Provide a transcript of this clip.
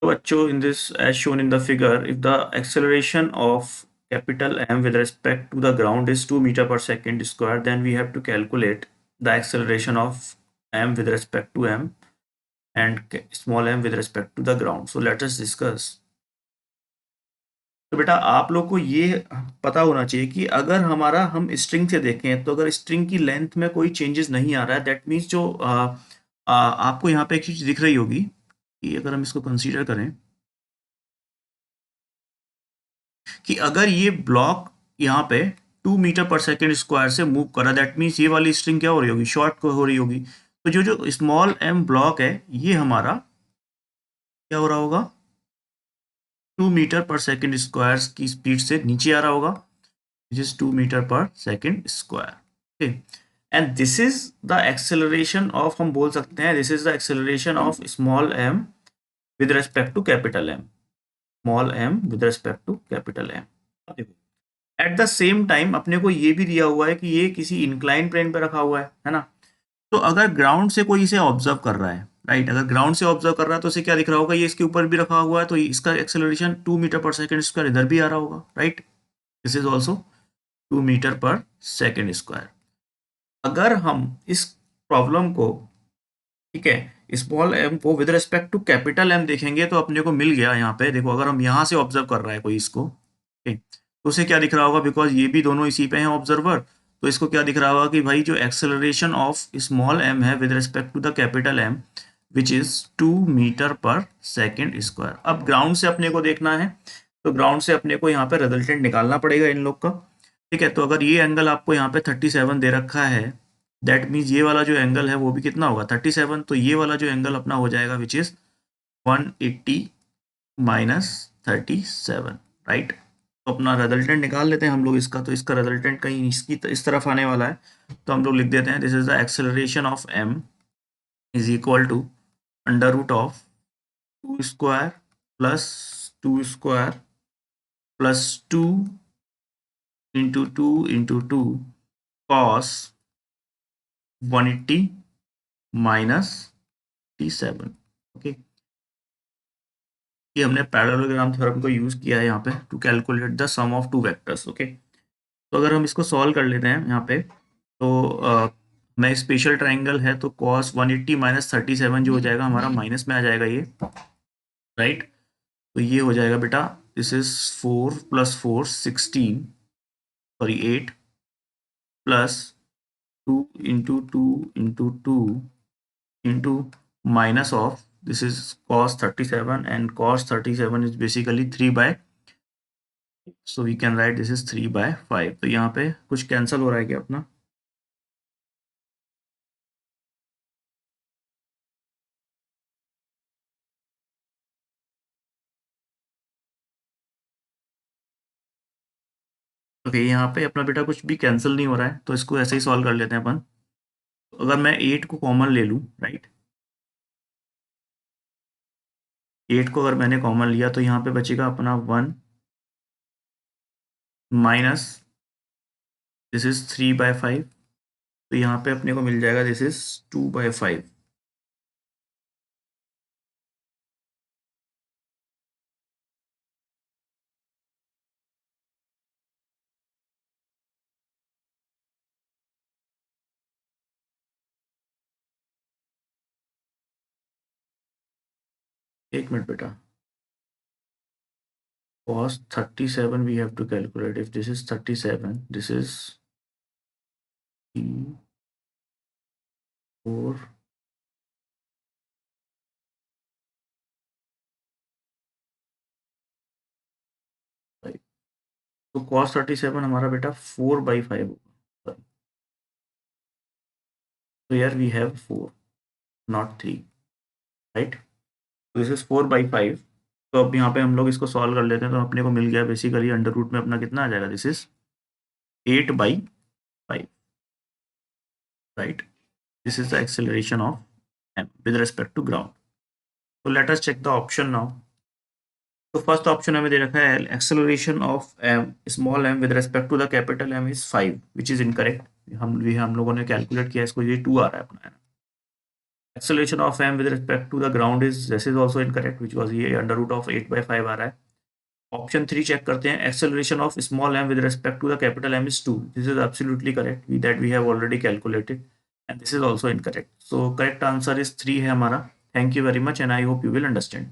So bachcho, in this as shown in the figure, if the acceleration of capital M with respect to the ground is 2 meter per second square, then we have to calculate the acceleration of M with respect to M and small m with respect to the ground. So let us discuss. तो बेटा आप लोग को ये पता होना चाहिए कि अगर हमारा हम स्ट्रिंग से देखें तो अगर स्ट्रिंग की लेंथ में कोई चेंजेस नहीं आ रहा है, दैट मीन्स जो आपको यहाँ पे एक चीज दिख रही होगी कि अगर हम इसको कंसीडर करें कि अगर ये ब्लॉक यहाँ पे 2 मीटर पर सेकेंड स्क्वायर से मूव कर रहा है, दैट मीन्स ये वाली स्ट्रिंग क्या हो रही होगी, शॉर्ट हो रही होगी। तो जो जो स्मॉल एम ब्लॉक है ये हमारा क्या हो रहा होगा, 2 मीटर पर सेकेंड स्क्वायर की स्पीड से नीचे आ रहा होगा, which is 2 meter per second square. Okay, and this is the acceleration of, हम बोल सकते हैं this is the acceleration of small m with respect to capital M, small m with respect to capital M. At the same time अपने को ये भी दिया हुआ है कि ये किसी इंक्लाइन प्लेन पे रखा हुआ है ना। तो अगर ग्राउंड से कोई इसे ऑब्जर्व कर रहा है, राइट, अगर ग्राउंड से ऑब्जर्व कर रहा है तो इसे क्या दिख रहा होगा, ये इसके ऊपर भी रखा हुआ है, तो इसका acceleration 2 metre per second square इधर भी आ रहा होगा, right. This is also 2 metre per second square. अगर हम इस प्रॉब्लम को, ठीक है, स्मॉल एम को with respect to capital M देखेंगे तो अपने को मिल गया यहाँ पे देखो, अगर हम यहाँ से ऑब्जर्व कर रहा है कोई इसको, ठीक, तो उसे क्या दिख रहा होगा, बिकॉज ये भी दोनों इसी पे हैं ऑब्जर्वर, तो इसको क्या दिख रहा होगा कि भाई जो एक्सेलरेशन ऑफ स्मॉल एम है with respect to the capital M which is 2 metre per second square. अब ग्राउंड से अपने को देखना है तो ग्राउंड से अपने को यहाँ पे रिजल्टेंट निकालना पड़ेगा इन लोग का, ठीक है। तो अगर ये एंगल आपको यहाँ पे 37 दे रखा है, दैट मीन्स ये वाला जो एंगल है वो भी कितना होगा 37, तो ये वाला जो एंगल अपना हो जाएगा विच इज 180 माइनस 37, राइट। तो अपना रिजल्टेंट निकाल लेते हैं हम लोग इसका, तो इसका रिजल्टेंट कहीं इसकी इस तरफ आने वाला है, तो हम लोग लिख देते हैं this is the acceleration of M is equal to under root of 2 square plus 2 square plus 2 into 2 into 2 cos 180 minus 37। Okay, ये हमने पैरेललोग्राम थ्योरम को यूज किया है यहाँ पे to calculate the sum of two vectors. Okay, तो अगर हम इसको सॉल्व कर लेते हैं यहाँ पे तो मैं स्पेशल ट्राइंगल है तो कॉस 180 माइनस 37 जो हो जाएगा हमारा माइनस में आ जाएगा ये, राइट। तो ये हो जाएगा बेटा this is 4 plus 4 16, sorry 8 plus 2 into 2 into 2 into minus of this is cos 37 and cos 37 is basically 3 by, so we can write this is 3 by 5। तो यहाँ पे कुछ कैंसिल हो रहा है क्या अपना, ओके यहाँ पे अपना बेटा कुछ भी कैंसिल नहीं हो रहा है, तो इसको ऐसे ही सॉल्व कर लेते हैं अपन। तो अगर मैं 8 को कॉमन ले लूँ, राइट, 8 को अगर मैंने कॉमन लिया तो यहाँ पे बचेगा अपना 1 माइनस दिस इज 3 बाय 5, तो यहाँ पे अपने को मिल जाएगा दिस इज 2 बाय 5। एक मिनट बेटा, cos 37 we have to calculate, if this is 37 this is 4 5, तो cos 37 हमारा बेटा 4/5 होगा, तो यार वी हैव 4 नॉट 3, राइट। तो दिस इज 4/5। तो अब यहाँ पे हम लोग इसको सॉल्व कर लेते हैं, तो अपने को मिल गया बेसिकली अंडर रूट में अपना कितना आ जाएगा, this is 8/5, right. This is the acceleration of m with respect to ground. तो let us check the option now. तो फर्स्ट ऑप्शन हमें दे रखा है acceleration of M small M with respect to the capital M is 5 which is incorrect. हम लोगों ने calculate किया इसको, ये 2 आ रहा है अपना, Acceleration of m with respect to the ground is, this is also incorrect, which was ये अंडर रूट ऑफ 8/5 आ रहा है. ऑप्शन 3 चेक करते हैं. Acceleration of small m with respect to the capital M is 2. This is absolutely correct, that we have already calculated, and this is also incorrect. So correct answer is 3 है हमारा. Thank you very much and I hope you will understand.